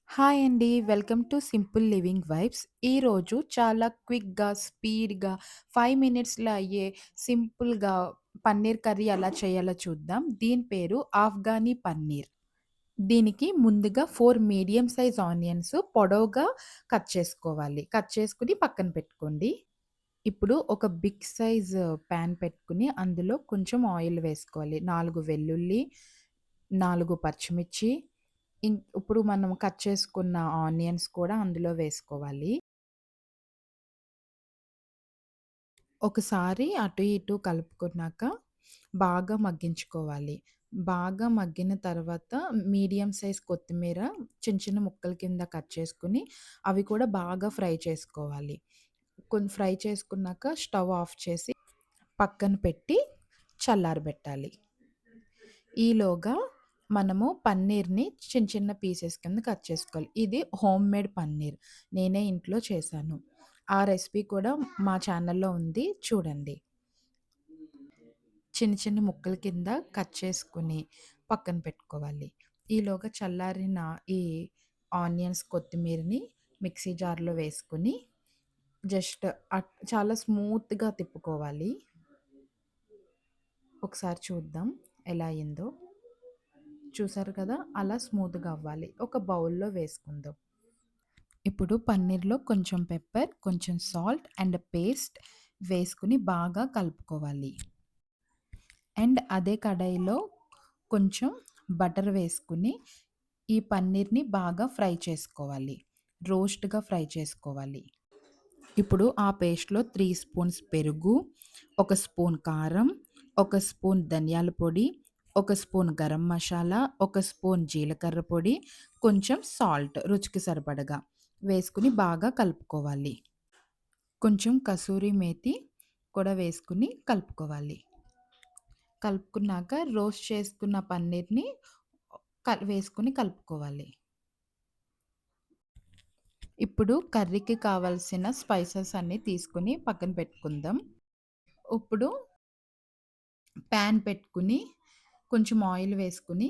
Hi అండి. Welcome to simple living vibes. ఈరోజు చాలా క్విక్‌గా, స్పీడ్‌గా 5 మినిట్స్‌లో అయ్యే సింపుల్‌గా పన్నీర్ కర్రీ ఎలా చేయాలో చూద్దాం. దీని పేరు ఆఫ్ఘనీ పన్నీర్. దీనికి ముందుగా 4 మీడియం సైజ్ ఆనియన్స్ పొడవుగా కట్ చేసుకోవాలి. కట్ చేసుకొని పక్కన పెట్టుకోండి. ఇప్పుడు ఒక బిగ్ సైజ్ పాన్ పెట్టుకొని అందులో కొంచెం ఆయిల్ వేసుకోవాలి. 4 వెల్లుల్లి, 4 పచ్చిమిర్చి, ఇప్పుడు మనం కట్ చేసుకున్న ఆనియన్స్ కూడా అందులో వేసుకోవాలి. ఒకసారి అటు ఇటు కలుపుకున్నాక బాగా మగ్గించుకోవాలి. బాగా మగ్గిన తర్వాత మీడియం సైజ్ కొత్తిమీర చిన్న చిన్న ముక్కల కింద కట్ చేసుకొని అవి కూడా బాగా ఫ్రై చేసుకోవాలి. ఫ్రై చేసుకున్నాక స్టవ్ ఆఫ్ చేసి పక్కన పెట్టి చల్లారబెట్టాలి. ఈలోగా మనము పన్నీర్‌ని చిన్న చిన్న పీసెస్ కింద కట్ చేసుకోవాలి. ఇది హోమ్‌మేడ్ పన్నీర్. నేనే ఇంట్లో చేశాను. ఆ రెసిపీ కూడా మా ఛానల్‌లో ఉంది చూడండి. చిన్న చిన్న ముక్కల కింద కట్ చేసుకొని పక్కన పెట్టుకోవాలి. ఈలోగా చల్లారిన ఈ ఆనియన్స్, కొత్తిమీరని మిక్సీ జార్‌లో వేసుకొని జస్ట్ చాలా స్మూత్‌గా తిప్పుకోవాలి. ఒకసారి చూద్దాం ఎలా అయిందో. చూసారు కదా! అలా స్మూత్‌గా అవ్వాలి. ఒక బౌల్‌లో వేసుకుందాం. ఇప్పుడు పన్నీర్‌లో కొంచెం పెప్పర్, కొంచెం సాల్ట్ అండ్ పేస్ట్ వేసుకొని బాగా కలుపుకోవాలి. అండ్ అదే కడాయిలో కొంచెం బటర్ వేసుకొని ఈ పన్నీర్‌ని బాగా ఫ్రై చేసుకోవాలి. రోస్ట్‌గా ఫ్రై చేసుకోవాలి. ఇప్పుడు ఆ పేస్ట్‌లో 3 స్పూన్స్ పెరుగు, ఒక స్పూన్ కారం, ఒక స్పూన్ ధనియాల పొడి, ఒక స్పూన్ గరం మసాలా, ఒక స్పూన్ జీలకర్ర పొడి, కొంచెం సాల్ట్ రుచికి సరిపడగా వేసుకొని బాగా కలుపుకోవాలి. కొంచెం కసూరి మేతి కూడా వేసుకొని కలుపుకోవాలి. కలుపుకున్నాక రోస్ట్ చేసుకున్న పన్నీర్‌ని వేసుకొని కలుపుకోవాలి. ఇప్పుడు కర్రీకి కావాల్సిన స్పైసెస్ అన్నీ తీసుకొని పక్కన పెట్టుకుందాం. ఇప్పుడు పాన్ పెట్టుకొని, కొంచెం ఆయిల్ వేసుకొని,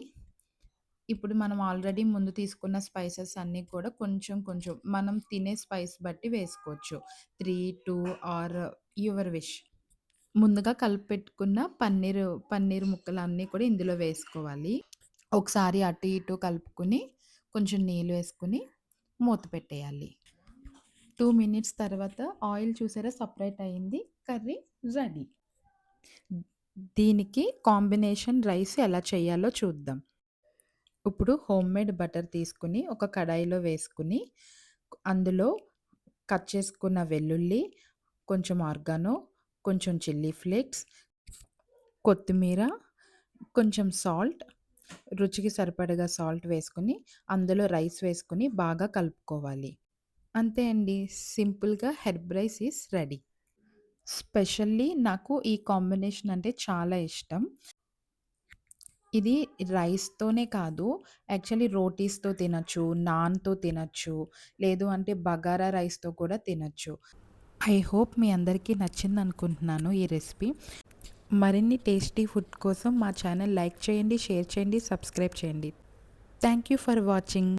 ఇప్పుడు మనం ఆల్రెడీ ముందు తీసుకున్న స్పైసెస్ అన్నీ కూడా కొంచెం కొంచెం మనం తినే స్పైస్ బట్టి వేసుకోవచ్చు. 3, 2 ఆర్ యువర్ విష్. ముందుగా కలిపి పెట్టుకున్న పన్నీర్ ముక్కలన్నీ కూడా ఇందులో వేసుకోవాలి. ఒకసారి అటు ఇటు కలుపుకొని, కొంచెం నీళ్ళు వేసుకొని మూత పెట్టేయాలి. 2 మినిట్స్ తర్వాత ఆయిల్ చూసారా సెపరేట్ అయింది. Curry ready. దీనికి కాంబినేషన్ రైస్ ఎలా చేయాలో చూద్దాం. ఇప్పుడు హోమ్‌మేడ్ బటర్ తీసుకొని ఒక కడాయిలో వేసుకొని, అందులో కట్ చేసుకున్న వెల్లుల్లి, కొంచెం ఆర్గానో, కొంచెం చిల్లీ ఫ్లేక్స్, కొత్తిమీర, కొంచెం సాల్ట్, రుచికి సరిపడగా సాల్ట్ వేసుకొని, అందులో రైస్ వేసుకొని బాగా కలుపుకోవాలి. అంతే అండి. సింపుల్‌గా herb rice is ready. Specially నాకు ఈ కాంబినేషన్ అంటే చాలా ఇష్టం. ఇది రైస్‌తోనే కాదు, యాక్చువల్లీ రోటీస్‌తో తినొచ్చు, నాన్‌తో తినొచ్చు, లేదు అంటే బగారా రైస్‌తో కూడా తినొచ్చు. ఐ హోప్ మీ అందరికీ నచ్చిందనుకుంటున్నాను ఈ రెసిపీ. మరిన్ని టేస్టీ ఫుడ్ కోసం మా ఛానల్ లైక్ చేయండి, షేర్ చేయండి, సబ్స్క్రైబ్ చేయండి. Thank you for watching.